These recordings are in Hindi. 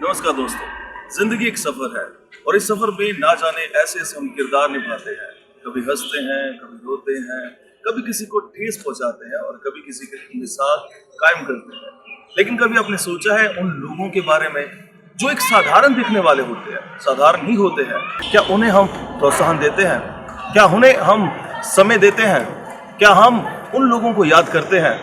नमस्कार दोस्तों, जिंदगी एक सफर है और इस सफर में ना जाने ऐसे ऐसे हम किरदार निभाते हैं। कभी हंसते हैं, कभी रोते हैं, कभी किसी को ठेस पहुंचाते हैं और कभी किसी के मिसाल कायम करते हैं। लेकिन कभी आपने सोचा है उन लोगों के बारे में जो एक साधारण दिखने वाले होते हैं, साधारण ही होते हैं? क्या उन्हें हम प्रोत्साहन देते हैं? क्या उन्हें हम समय देते हैं? क्या हम उन लोगों को याद करते हैं?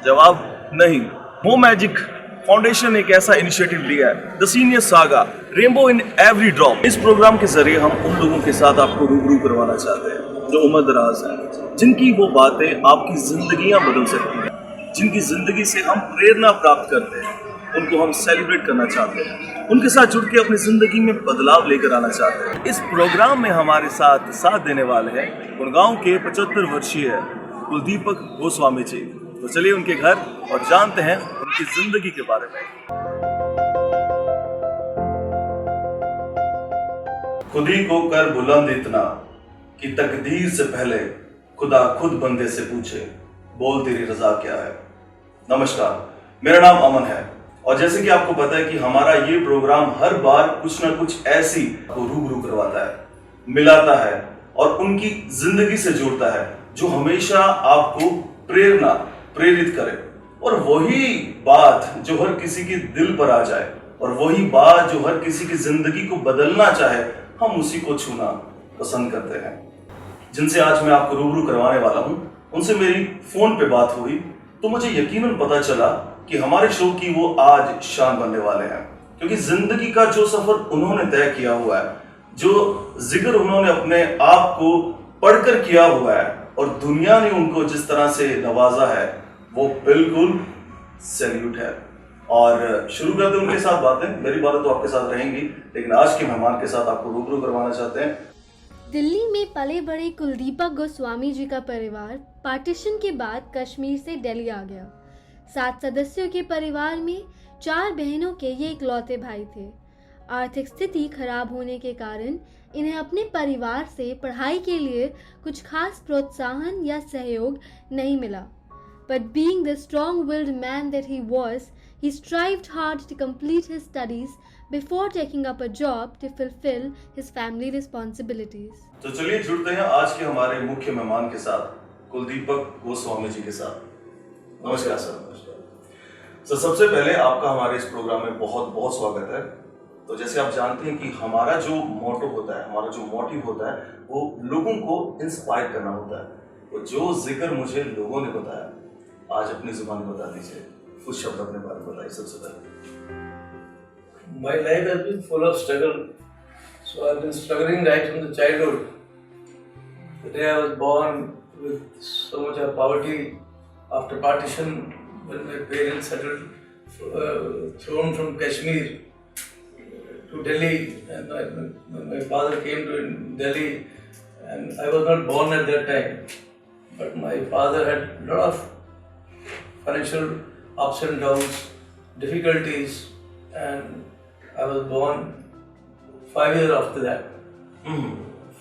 जवाब नहीं। वो मैजिक फाउंडेशन एक ऐसा इनिशिएटिव लिया है, the senior saga, rainbow in every drop. इस प्रोग्राम के जरिए हम उन लोगों के साथ आपको रूबरू करवाना चाहते हैं जो उम्र दराज हैं, जिनकी वो बातें आपकी जिंदगियां बदल सकती हैं, जिनकी जिंदगी से हम प्रेरणा प्राप्त करते हैं। उनको हम सेलिब्रेट करना चाहते हैं, उनके साथ जुड़ के अपनी जिंदगी में बदलाव लेकर आना चाहते हैं। इस प्रोग्राम में हमारे साथ देने वाले हैं गुड़गांव के 75 वर्षीय कुलदीपक गोस्वामी जी। तो चलिए उनके घर और जानते हैं उनकी जिंदगी के बारे में। खुद ही को कर बुलंद इतना कि तकदीर से पहले खुदा खुद बंदे से पूछे, बोल तेरी रजा क्या है। नमस्कार, मेरा नाम अमन है और जैसे कि आपको पता है कि हमारा ये प्रोग्राम हर बार कुछ ना कुछ ऐसी को रूबरू करवाता है, मिलाता है और उनकी जिंदगी से जोड़ता है जो हमेशा आपको प्रेरित करे। और वही बात जो हर किसी के दिल पर आ जाए और वही बात जो हर किसी की जिंदगी को बदलना चाहे, हम उसी को छूना पसंद करते हैं। जिनसे आज मैं आपको रूबरू करवाने वाला हूं, उनसे मेरी फोन पे बात हुई तो मुझे यकीनन पता चला कि हमारे शो की वो आज शान बनने वाले हैं, क्योंकि जिंदगी का जो सफर उन्होंने तय किया हुआ है, जो जिक्र उन्होंने अपने आप को पढ़कर किया हुआ है और दुनिया ने उनको जिस तरह से नवाजा है, वो बिल्कुल सैल्यूट है। और शुरू करते हैं उनके साथ बातें। मेरी बातें तो आपके साथ रहेंगी, लेकिन आज के मेहमान के साथ आपको रूबरू करवाना चाहते हैं। दिल्ली में पले बड़े कुलदीपक गोस्वामी जी का परिवार पार्टीशन के बाद कश्मीर से दिल्ली आ गया। 7 सदस्यों के परिवार में 4 बहनों के ये इकलौते भाई थे। आर्थिक स्थिति खराब होने के कारण इन्हें अपने परिवार से पढ़ाई के लिए कुछ खास प्रोत्साहन या सहयोग नहीं मिला। But being the strong-willed man that he was, he strived hard to complete his studies before taking up a job to fulfill his family responsibilities. तो चलिए जुड़ते हैं आज के हमारे मुख्य मेहमान के साथ, कुलदीपक गोस्वामी जी के साथ। नमस्कार सर। सर, सबसे पहले आपका हमारे इस प्रोग्राम में बहुत बहुत स्वागत है। तो जैसे आप जानते हैं कि हमारा जो मोटो होता है, हमारा जो मोटिव होता है, वो लोगों को इंस्पायर करना होता है। तो जो जिक्र मुझे लोगों ने बताया, आज अपनी जुबान बता दीजिए, कुछ शब्द अपने बारे में बताइए सबसे पहले। My life has been full of struggle. So I've been struggling right from the childhood. The day I was born with so much of poverty, after partition, when my parents settled, thrown from Kashmir to Delhi, and when my father came to Delhi, and I was not born at that time, but my father had a lot of financial ups and downs, difficulties, and I was born 5 years after that,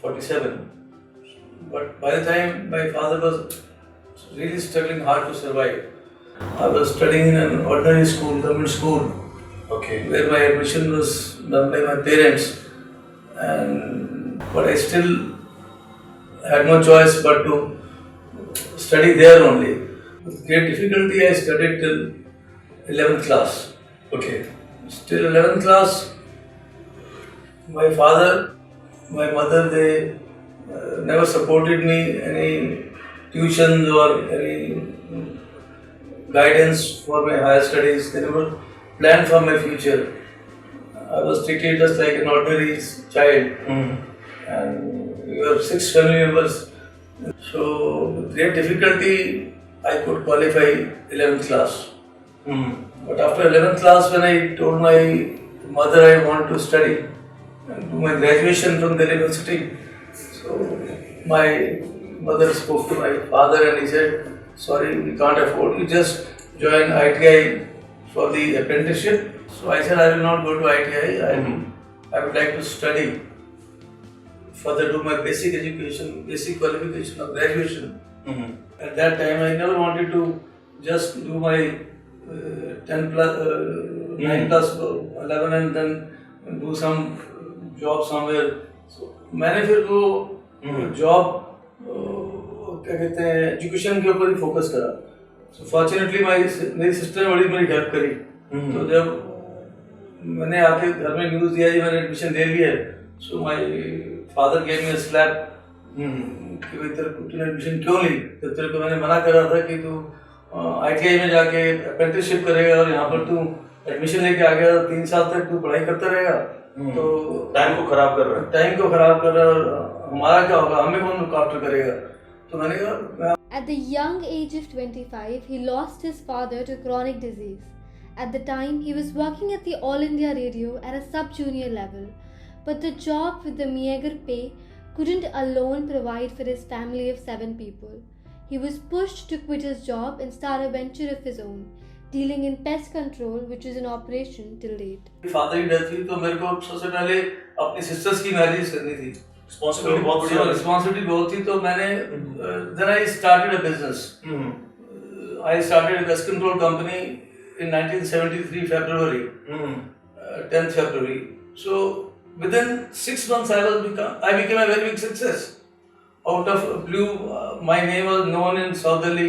47. But by the time my father was really struggling hard to survive, I was studying in an ordinary school, government school, where my admission was done by my parents, but I still had no choice but to study there only. With great difficulty, I studied till 11th class. Still 11th class, my father, my mother, they never supported me any tuitions or any guidance for my higher studies. They never planned for my future. I was treated just like an ordinary child. And we were 6 family members. So with great difficulty, I could qualify 11th class. But after 11th class, when I told my mother I want to study and do my graduation from the university, so my mother spoke to my father and he said, sorry, we can't afford, you just join ITI for the apprenticeship. So I said I will not go to ITI, I would like to study, further do my basic education, basic qualification of graduation. At that time I never wanted to just do my 10 plus, 9 plus 11 and then do some job somewhere. So मैंने फिर वो जॉब क्या कहते हैं एजुकेशन के ऊपर ही फोकस करा. So fortunately मेरी सिस्टर ने बड़ी मेरी हेल्प करी. तो जब मैंने आके घर में न्यूज़ दिया जी मैंने एडमिशन ले लिया है, so my father gave me a slap कि भाई तेरे को तूने एडमिशन क्यों ली, जब तेरे को मैंने मना करा था कि तू ITI में जाके अप्रेंटिसशिप करेगा और यहाँ पर तू एडमिशन लेके आ गया 3 साल तक तू पढ़ाई करता रहेगा तो टाइम को खराब कर रहा है. टाइम को खराब कर रहा है और हमारा क्या होगा, हमें कौन लुक आफ्टर करेगा. तो मैंने कहा At the young age of 25, he lost his father to chronic disease. At the time, he was working at the All India Radio at a sub-junior level, but the job with the meager pay couldn't alone provide for his family of 7 people. He was pushed to quit his job and start a venture of his own, dealing in pest control, which is in operation till date. Father की डेथ हुई तो मेरे को सबसे पहले अपनी सिस्टर्स की मैरिज करनी थी. रिस्पॉन्सिबिलिटी बहुत बड़ी है. रिस्पॉन्सिबिलिटी बहुत थी तो मैंने then I started a business. I started a pest control company in 1973 February, 10th February. So within 6 months I became a very big success. Out of blue, my name was known in South Delhi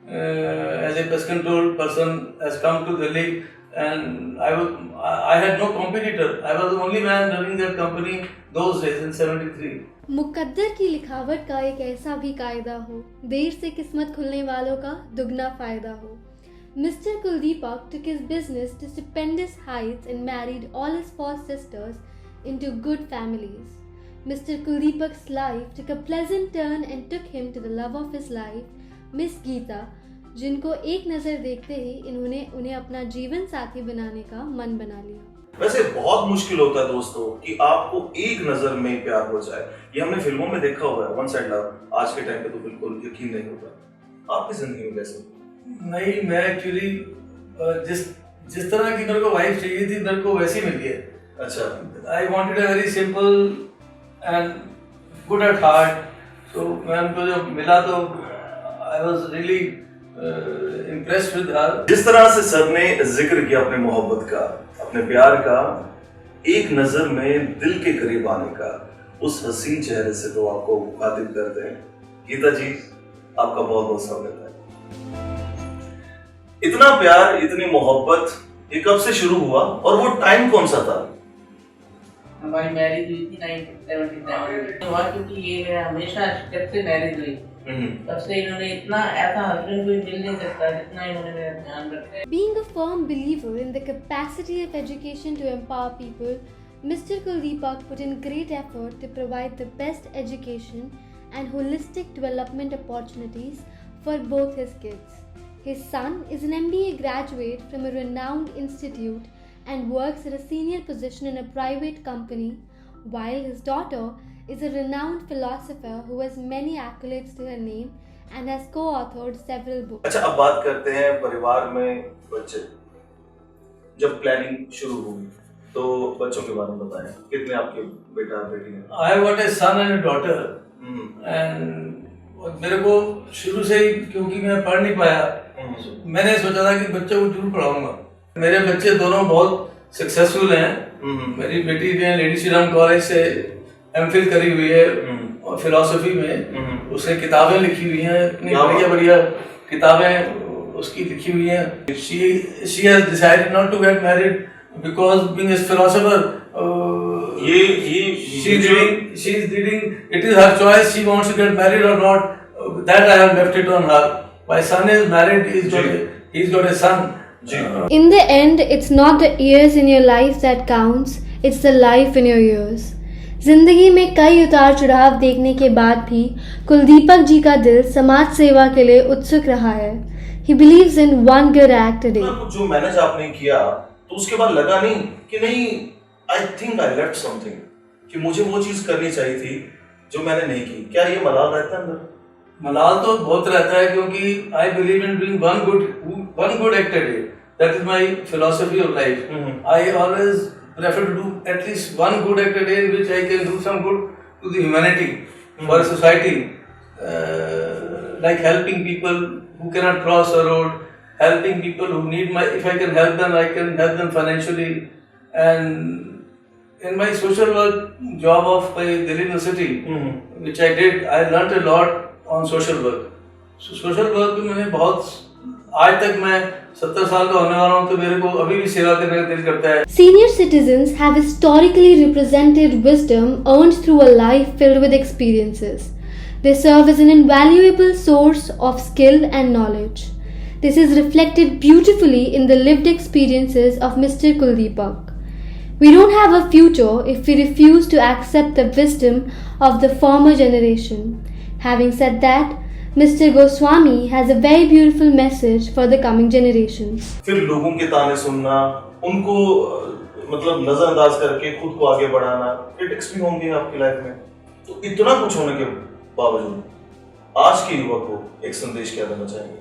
as a pest control person has come to Delhi, and I had no competitor. I was the only man running that company those days in 73. मुकद्दर की लिखावट का एक ऐसा भी कायदा हो, देर से किस्मत खुलने वालों का दुगना फायदा हो. Mr. Kuldeepak took his business to stupendous heights and married all his 4 sisters into good families. Mr. Kuldeepak's life took a pleasant turn and took him to the love of his life, Miss Geeta, जिनको एक नज़र देखते ही इन्होंने उन्हें अपना जीवन साथी बनाने का मन बना लिया. वैसे बहुत मुश्किल होता है दोस्तों कि आपको एक नजर में प्यार हो जाए. ये हमने फिल्मों में देखा हुआ है, वन साइड लव. आज के टाइम पे तो बिल्कुल यकीन नहीं होता. आपकी जिंदगी में कैसे? नहीं, मैं एक्चुअली जिस तरह की मेरे को वाइफ चाहिए थी मेरे को वैसी मिली है. अच्छा. I wanted a very simple and good at heart. तो मैं उनको जब मिला तो I was really impressed with her. जिस तरह से सर ने जिक्र किया अपने मोहब्बत का, अपने प्यार का, एक नजर में दिल के करीब आने का, उस हसीन चेहरे से तो आपको मुखातिब करते हैं. गीता जी, आपका बहुत बहुत स्वागत है. इतना प्यार, इतनी मोहब्बत, ये कब से शुरू हुआ और वो टाइम कौन सा था? हमारी मैरिज हुई थी 1977 हुआ, क्योंकि ये हमेशा जब से मैरिज हुई तब से इन्होंने इतना ऐसा हस्बैंड कोई मिल नहीं सकता जितना इन्होंने मेरा ध्यान रखा. Being a firm believer in the capacity of education to empower people, Mr. Kuldeepak put in great effort to provide the best education and holistic development opportunities for both his kids. His son is an MBA graduate from a renowned institute and works at a senior position in a private company, while his daughter is a renowned philosopher who has many accolades to her name and has co-authored several books. अच्छा, अब बात करते हैं परिवार में बच्चे. जब प्लानिंग शुरू हुई तो बच्चों के बारे में बताएं. कितने आपके बेटा बेटी हैं? I have got a son and a daughter. And मेरे को शुरू से ही, क्योंकि मैं पढ़ नहीं पाया, मैंने सोचा था कि बच्चों को जरूर पढ़ाऊंगा. मेरे बच्चे दोनों बहुत सक्सेसफुल हैं. मेरी बेटी ने लेडी श्री राम कॉलेज से एमफिल करी हुई है और फिलॉसफी में. उसने किताबें लिखी हुई हैं, इतनी बढ़िया किताबें उसकी लिखी हुई हैं. she has decided not to get married because being a philosopher, she is reading. It is her choice. She wants to get married or not. That I have left it on her. My son is married. He's got a son. In the end, it's not the years in your life that counts, it's the life in your years. जिंदगी में कई उतार चढ़ाव देखने के बाद भी कुलदीपक जी का दिल समाज सेवा के लिए उत्सुक रहा है. He believes in one good act a day. जो मैनेज आपने किया तो उसके बाद लगा नहीं कि नहीं, I think I left something, कि मुझे वो चीज करनी चाहिए थी जो मैंने नहीं की. क्या ये मलाल रहता है अंदर? मलाल तो बहुत रहता है, क्योंकि I believe in doing one good act a day. That is my philosophy of life. I always prefer to do at least one good act a day in which I can do some good to the humanity, for society, like helping people who cannot cross a road, helping people who need my, if I can help them, I can help them financially. And in my social work job of my Delhi University, which I did, I learnt a lot on social work. So social work में मैंने बहुत, आज तक मैं 70 साल का होने वाला हूँ, तो मेरे को अभी भी सेवा करने का दिल करता है. Senior citizens have historically represented wisdom earned through a life filled with experiences. They serve as an invaluable source of skill and knowledge. This is reflected beautifully in the lived experiences of Mr. Kuldeepak. We don't have a future if we refuse to accept the wisdom of the former generation. Having said that, Mr. Goswami has a very beautiful message for the coming generations. फिर लोगों के ताने सुनना, उनको मतलब नजरअंदाज करके खुद को आगे बढ़ाना, क्रिटिक्स भी होंगे आपकी लाइफ में. तो इतना कुछ होने के बावजूद आज के युवा को एक संदेश क्या देना चाहेंगे?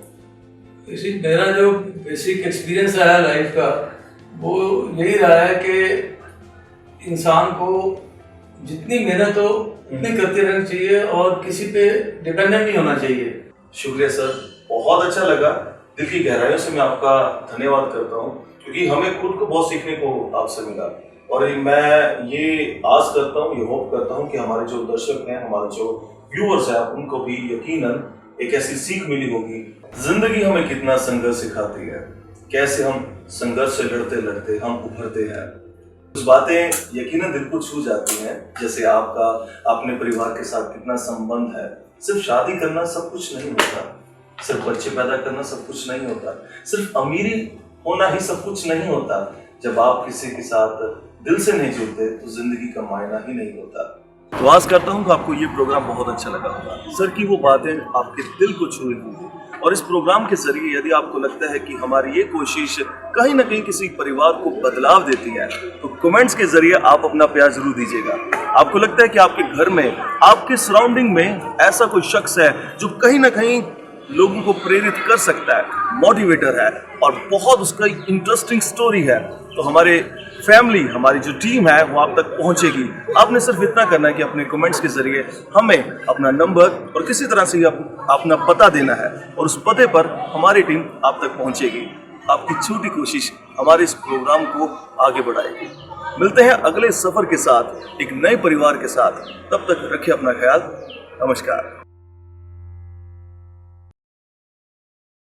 इसी मेरा जो बेसिक एक्सपीरियंस रहा है लाइफ का, वो यही रहा है कि इंसान को जितनी मेहनत हो उतनी करते रहना चाहिए और किसी पे डिपेंडेंट नहीं होना चाहिए. शुक्रिया सर, बहुत अच्छा लगा. दिल की गहराइयों से मैं आपका धन्यवाद करता हूँ, क्योंकि हमें खुद को बहुत सीखने को आपसे मिला. और मैं ये आस करता हूँ, ये होप करता हूँ कि हमारे जो दर्शक हैं, हमारे जो व्यूअर्स हैं, उनको भी यकीनन एक ऐसी सीख मिली होगी. जिंदगी हमें कितना संघर्ष सिखाती है, कैसे हम संघर्ष से लड़ते लड़ते हम उभरते हैं. कुछ बातें यकीनन दिल को छू जाती हैं, जैसे आपका अपने परिवार के साथ कितना संबंध है. सिर्फ शादी करना सब कुछ नहीं होता, सिर्फ बच्चे पैदा करना सब कुछ नहीं होता, सिर्फ अमीरी होना ही सब कुछ नहीं होता. जब आप किसी के साथ दिल से नहीं जुड़ते तो जिंदगी का मायना ही नहीं होता. तो आस करता हूँ कि आपको ये प्रोग्राम बहुत अच्छा लगा होगा. सर की वो बातें आपके दिल को छुई होंगी. और इस प्रोग्राम के जरिए यदि आपको लगता है कि हमारी ये कोशिश कहीं ना कहीं किसी परिवार को बदलाव देती है, तो कमेंट्स के जरिए आप अपना प्यार जरूर दीजिएगा. आपको लगता है कि आपके घर में, आपके सराउंडिंग में ऐसा कोई शख्स है जो कहीं ना कहीं लोगों को प्रेरित कर सकता है, मोटिवेटर है और बहुत उसका इंटरेस्टिंग स्टोरी है, तो हमारे फैमिली, हमारी जो टीम है वो आप तक पहुंचेगी. आपने सिर्फ इतना करना है कि अपने कमेंट्स के जरिए हमें अपना नंबर और किसी तरह से अपना पता देना है, और उस पते पर हमारी टीम आप तक पहुंचेगी. आपकी छोटी कोशिश हमारे इस प्रोग्राम को आगे बढ़ाएगी. मिलते हैं अगले सफर के साथ, एक नए परिवार के साथ. तब तक रखिए अपना ख्याल. नमस्कार.